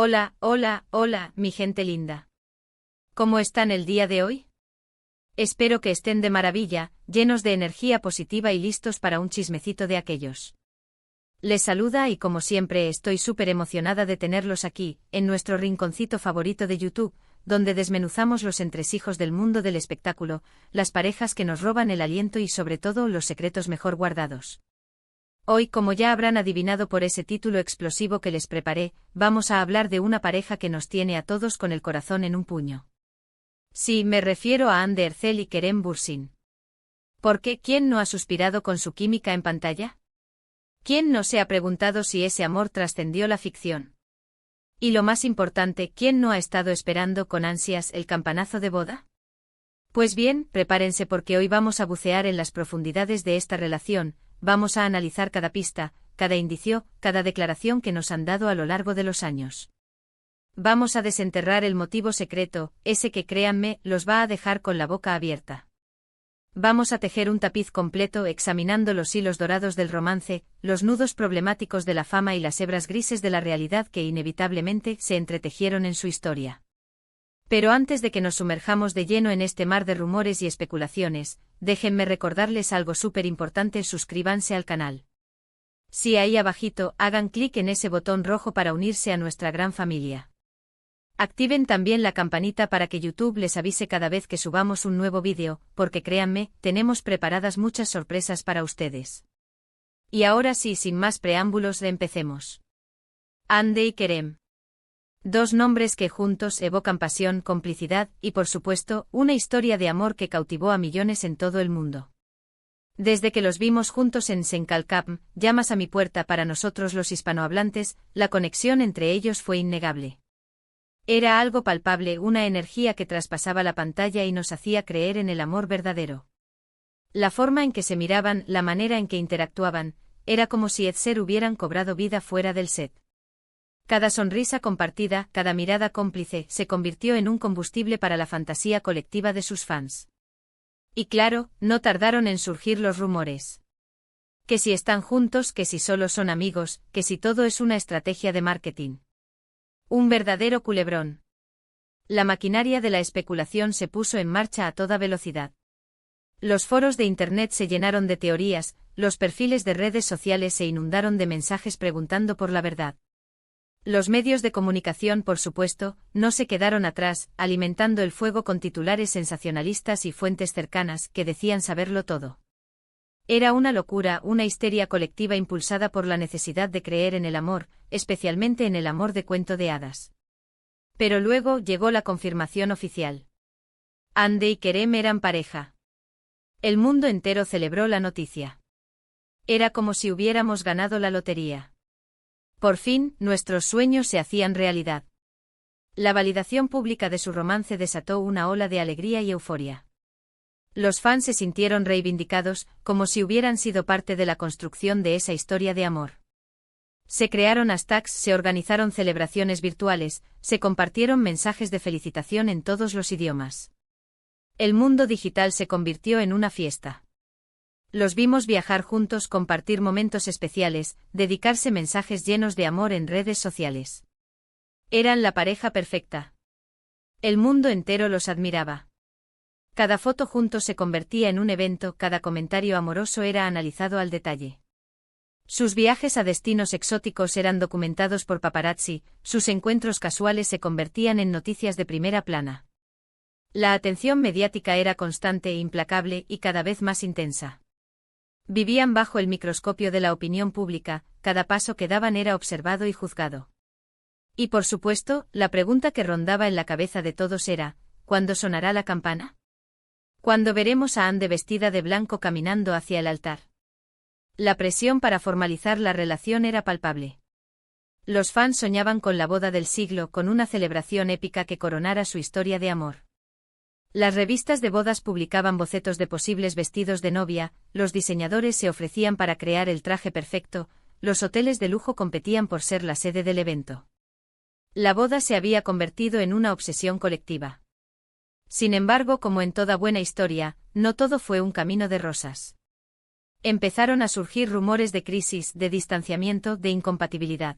Hola, hola, hola, mi gente linda. ¿Cómo están el día de hoy? Espero que estén de maravilla, llenos de energía positiva y listos para un chismecito de aquellos. Les saluda y como siempre estoy súper emocionada de tenerlos aquí, en nuestro rinconcito favorito de YouTube, donde desmenuzamos los entresijos del mundo del espectáculo, las parejas que nos roban el aliento y sobre todo los secretos mejor guardados. Hoy, como ya habrán adivinado por ese título explosivo que les preparé, vamos a hablar de una pareja que nos tiene a todos con el corazón en un puño. Sí, me refiero a Hande Erçel y Kerem Bürsin. ¿Por qué? ¿Quién no ha suspirado con su química en pantalla? ¿Quién no se ha preguntado si ese amor trascendió la ficción? Y lo más importante, ¿quién no ha estado esperando con ansias el campanazo de boda? Pues bien, prepárense porque hoy vamos a bucear en las profundidades de esta relación. Vamos a analizar cada pista, cada indicio, cada declaración que nos han dado a lo largo de los años. Vamos a desenterrar el motivo secreto, ese que créanme, los va a dejar con la boca abierta. Vamos a tejer un tapiz completo examinando los hilos dorados del romance, los nudos problemáticos de la fama y las hebras grises de la realidad que inevitablemente se entretejieron en su historia. Pero antes de que nos sumerjamos de lleno en este mar de rumores y especulaciones, déjenme recordarles algo súper importante: suscríbanse al canal. Sí, ahí abajito, hagan clic en ese botón rojo para unirse a nuestra gran familia. Activen también la campanita para que YouTube les avise cada vez que subamos un nuevo vídeo, porque créanme, tenemos preparadas muchas sorpresas para ustedes. Y ahora sí, sin más preámbulos, empecemos. Hande y Kerem. Dos nombres que juntos evocan pasión, complicidad y, por supuesto, una historia de amor que cautivó a millones en todo el mundo. Desde que los vimos juntos en Senkalkam, Llamas a mi puerta, para nosotros los hispanohablantes, la conexión entre ellos fue innegable. Era algo palpable, una energía que traspasaba la pantalla y nos hacía creer en el amor verdadero. La forma en que se miraban, la manera en que interactuaban, era como si Etzer hubieran cobrado vida fuera del set. Cada sonrisa compartida, cada mirada cómplice, se convirtió en un combustible para la fantasía colectiva de sus fans. Y claro, no tardaron en surgir los rumores. Que si están juntos, que si solo son amigos, que si todo es una estrategia de marketing. Un verdadero culebrón. La maquinaria de la especulación se puso en marcha a toda velocidad. Los foros de Internet se llenaron de teorías, los perfiles de redes sociales se inundaron de mensajes preguntando por la verdad. Los medios de comunicación, por supuesto, no se quedaron atrás, alimentando el fuego con titulares sensacionalistas y fuentes cercanas que decían saberlo todo. Era una locura, una histeria colectiva impulsada por la necesidad de creer en el amor, especialmente en el amor de cuento de hadas. Pero luego llegó la confirmación oficial. Hande y Kerem eran pareja. El mundo entero celebró la noticia. Era como si hubiéramos ganado la lotería. Por fin, nuestros sueños se hacían realidad. La validación pública de su romance desató una ola de alegría y euforia. Los fans se sintieron reivindicados, como si hubieran sido parte de la construcción de esa historia de amor. Se crearon hashtags, se organizaron celebraciones virtuales, se compartieron mensajes de felicitación en todos los idiomas. El mundo digital se convirtió en una fiesta. Los vimos viajar juntos, compartir momentos especiales, dedicarse mensajes llenos de amor en redes sociales. Eran la pareja perfecta. El mundo entero los admiraba. Cada foto juntos se convertía en un evento, cada comentario amoroso era analizado al detalle. Sus viajes a destinos exóticos eran documentados por paparazzi, sus encuentros casuales se convertían en noticias de primera plana. La atención mediática era constante e implacable y cada vez más intensa. Vivían bajo el microscopio de la opinión pública, cada paso que daban era observado y juzgado. Y por supuesto, la pregunta que rondaba en la cabeza de todos era: ¿cuándo sonará la campana? ¿Cuándo veremos a Hande vestida de blanco caminando hacia el altar? La presión para formalizar la relación era palpable. Los fans soñaban con la boda del siglo, con una celebración épica que coronara su historia de amor. Las revistas de bodas publicaban bocetos de posibles vestidos de novia, los diseñadores se ofrecían para crear el traje perfecto, los hoteles de lujo competían por ser la sede del evento. La boda se había convertido en una obsesión colectiva. Sin embargo, como en toda buena historia, no todo fue un camino de rosas. Empezaron a surgir rumores de crisis, de distanciamiento, de incompatibilidad.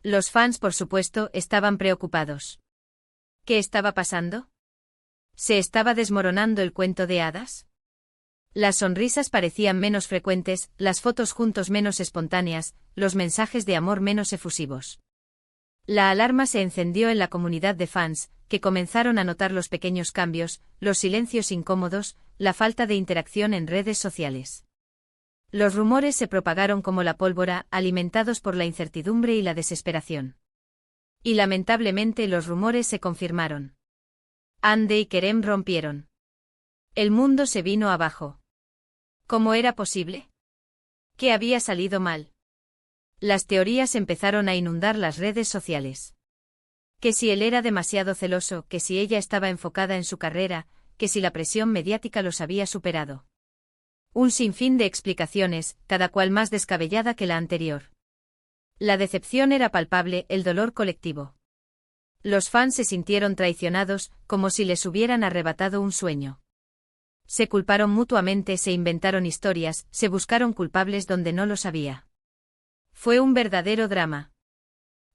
Los fans, por supuesto, estaban preocupados. ¿Qué estaba pasando? ¿Se estaba desmoronando el cuento de hadas? Las sonrisas parecían menos frecuentes, las fotos juntos menos espontáneas, los mensajes de amor menos efusivos. La alarma se encendió en la comunidad de fans, que comenzaron a notar los pequeños cambios, los silencios incómodos, la falta de interacción en redes sociales. Los rumores se propagaron como la pólvora, alimentados por la incertidumbre y la desesperación. Y lamentablemente los rumores se confirmaron. Hande y Kerem rompieron. El mundo se vino abajo. ¿Cómo era posible? ¿Qué había salido mal? Las teorías empezaron a inundar las redes sociales. Que si él era demasiado celoso, que si ella estaba enfocada en su carrera, que si la presión mediática los había superado. Un sinfín de explicaciones, cada cual más descabellada que la anterior. La decepción era palpable, el dolor colectivo. Los fans se sintieron traicionados, como si les hubieran arrebatado un sueño. Se culparon mutuamente, se inventaron historias, se buscaron culpables donde no los había. Fue un verdadero drama.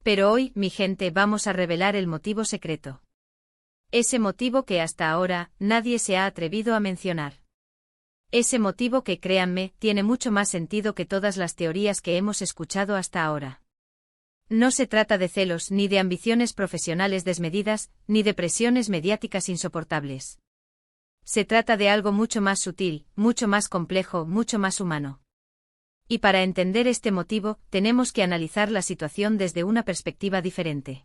Pero hoy, mi gente, vamos a revelar el motivo secreto. Ese motivo que hasta ahora nadie se ha atrevido a mencionar. Ese motivo que, créanme, tiene mucho más sentido que todas las teorías que hemos escuchado hasta ahora. No se trata de celos, ni de ambiciones profesionales desmedidas, ni de presiones mediáticas insoportables. Se trata de algo mucho más sutil, mucho más complejo, mucho más humano. Y para entender este motivo, tenemos que analizar la situación desde una perspectiva diferente.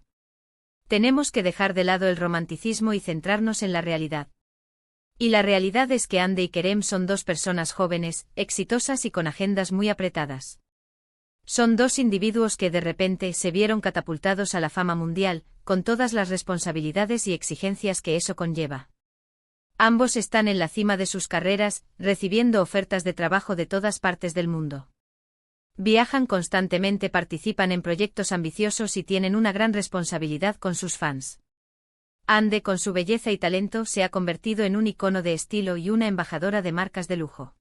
Tenemos que dejar de lado el romanticismo y centrarnos en la realidad. Y la realidad es que Hande y Kerem son dos personas jóvenes, exitosas y con agendas muy apretadas. Son dos individuos que de repente se vieron catapultados a la fama mundial, con todas las responsabilidades y exigencias que eso conlleva. Ambos están en la cima de sus carreras, recibiendo ofertas de trabajo de todas partes del mundo. Viajan constantemente, participan en proyectos ambiciosos y tienen una gran responsabilidad con sus fans. Hande, con su belleza y talento, se ha convertido en un icono de estilo y una embajadora de marcas de lujo.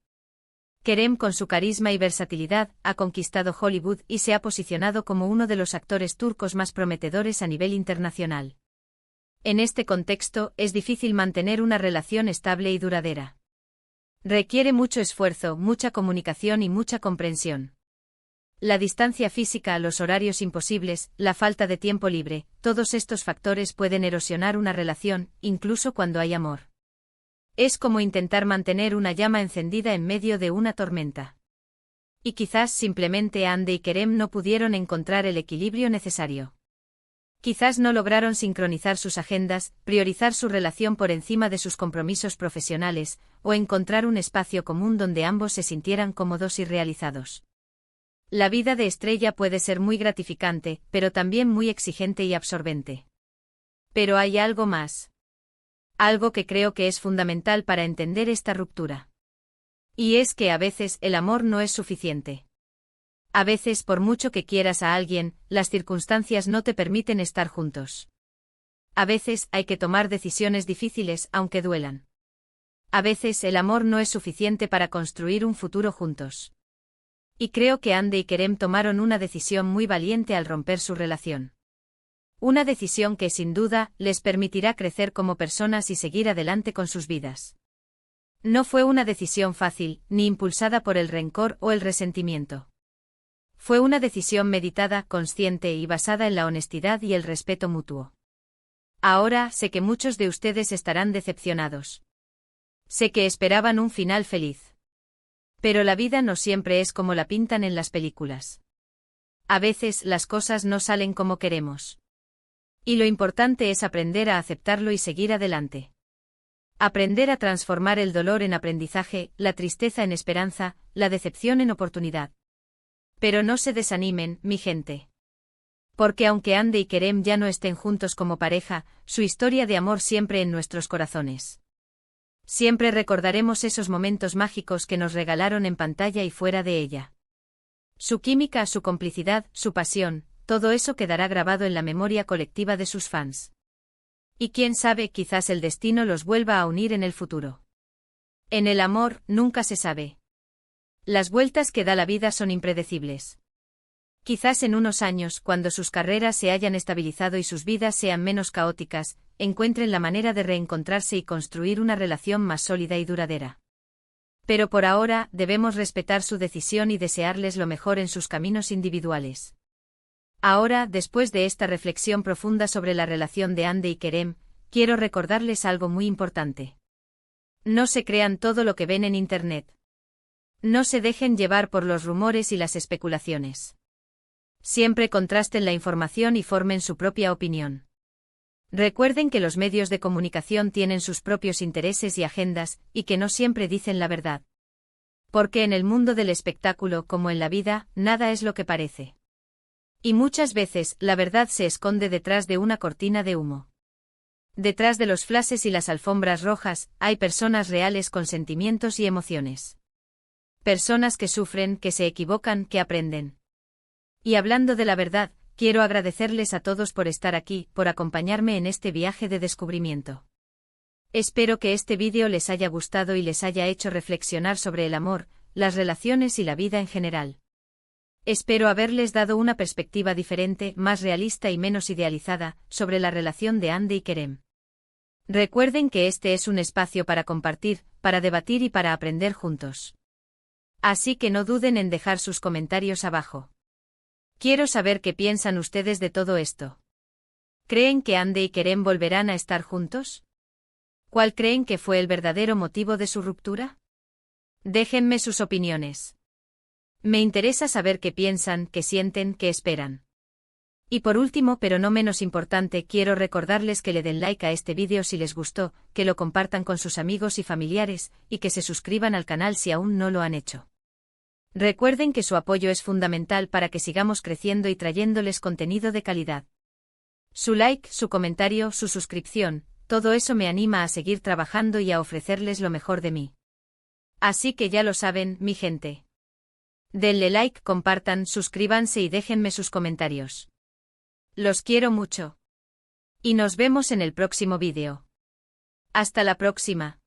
Kerem, con su carisma y versatilidad, ha conquistado Hollywood y se ha posicionado como uno de los actores turcos más prometedores a nivel internacional. En este contexto, es difícil mantener una relación estable y duradera. Requiere mucho esfuerzo, mucha comunicación y mucha comprensión. La distancia física, los horarios imposibles, la falta de tiempo libre, todos estos factores pueden erosionar una relación, incluso cuando hay amor. Es como intentar mantener una llama encendida en medio de una tormenta. Y quizás simplemente Hande y Kerem no pudieron encontrar el equilibrio necesario. Quizás no lograron sincronizar sus agendas, priorizar su relación por encima de sus compromisos profesionales, o encontrar un espacio común donde ambos se sintieran cómodos y realizados. La vida de estrella puede ser muy gratificante, pero también muy exigente y absorbente. Pero hay algo más. Algo que creo que es fundamental para entender esta ruptura. Y es que a veces el amor no es suficiente. A veces, por mucho que quieras a alguien, las circunstancias no te permiten estar juntos. A veces hay que tomar decisiones difíciles, aunque duelan. A veces el amor no es suficiente para construir un futuro juntos. Y creo que Hande y Kerem tomaron una decisión muy valiente al romper su relación. Una decisión que sin duda les permitirá crecer como personas y seguir adelante con sus vidas. No fue una decisión fácil, ni impulsada por el rencor o el resentimiento. Fue una decisión meditada, consciente y basada en la honestidad y el respeto mutuo. Ahora sé que muchos de ustedes estarán decepcionados. Sé que esperaban un final feliz. Pero la vida no siempre es como la pintan en las películas. A veces las cosas no salen como queremos. Y lo importante es aprender a aceptarlo y seguir adelante. Aprender a transformar el dolor en aprendizaje, la tristeza en esperanza, la decepción en oportunidad. Pero no se desanimen, mi gente. Porque aunque Hande y Kerem ya no estén juntos como pareja, su historia de amor siempre en nuestros corazones. Siempre recordaremos esos momentos mágicos que nos regalaron en pantalla y fuera de ella. Su química, su complicidad, su pasión, todo eso quedará grabado en la memoria colectiva de sus fans. Y quién sabe, quizás el destino los vuelva a unir en el futuro. En el amor, nunca se sabe. Las vueltas que da la vida son impredecibles. Quizás en unos años, cuando sus carreras se hayan estabilizado y sus vidas sean menos caóticas, encuentren la manera de reencontrarse y construir una relación más sólida y duradera. Pero por ahora, debemos respetar su decisión y desearles lo mejor en sus caminos individuales. Ahora, después de esta reflexión profunda sobre la relación de Hande y Kerem, quiero recordarles algo muy importante. No se crean todo lo que ven en Internet. No se dejen llevar por los rumores y las especulaciones. Siempre contrasten la información y formen su propia opinión. Recuerden que los medios de comunicación tienen sus propios intereses y agendas, y que no siempre dicen la verdad. Porque en el mundo del espectáculo, como en la vida, nada es lo que parece. Y muchas veces, la verdad se esconde detrás de una cortina de humo. Detrás de los flashes y las alfombras rojas, hay personas reales con sentimientos y emociones. Personas que sufren, que se equivocan, que aprenden. Y hablando de la verdad, quiero agradecerles a todos por estar aquí, por acompañarme en este viaje de descubrimiento. Espero que este vídeo les haya gustado y les haya hecho reflexionar sobre el amor, las relaciones y la vida en general. Espero haberles dado una perspectiva diferente, más realista y menos idealizada, sobre la relación de Hande y Kerem. Recuerden que este es un espacio para compartir, para debatir y para aprender juntos. Así que no duden en dejar sus comentarios abajo. Quiero saber qué piensan ustedes de todo esto. ¿Creen que Hande y Kerem volverán a estar juntos? ¿Cuál creen que fue el verdadero motivo de su ruptura? Déjenme sus opiniones. Me interesa saber qué piensan, qué sienten, qué esperan. Y por último, pero no menos importante, quiero recordarles que le den like a este vídeo si les gustó, que lo compartan con sus amigos y familiares, y que se suscriban al canal si aún no lo han hecho. Recuerden que su apoyo es fundamental para que sigamos creciendo y trayéndoles contenido de calidad. Su like, su comentario, su suscripción, todo eso me anima a seguir trabajando y a ofrecerles lo mejor de mí. Así que ya lo saben, mi gente. Denle like, compartan, suscríbanse y déjenme sus comentarios. Los quiero mucho. Y nos vemos en el próximo vídeo. Hasta la próxima.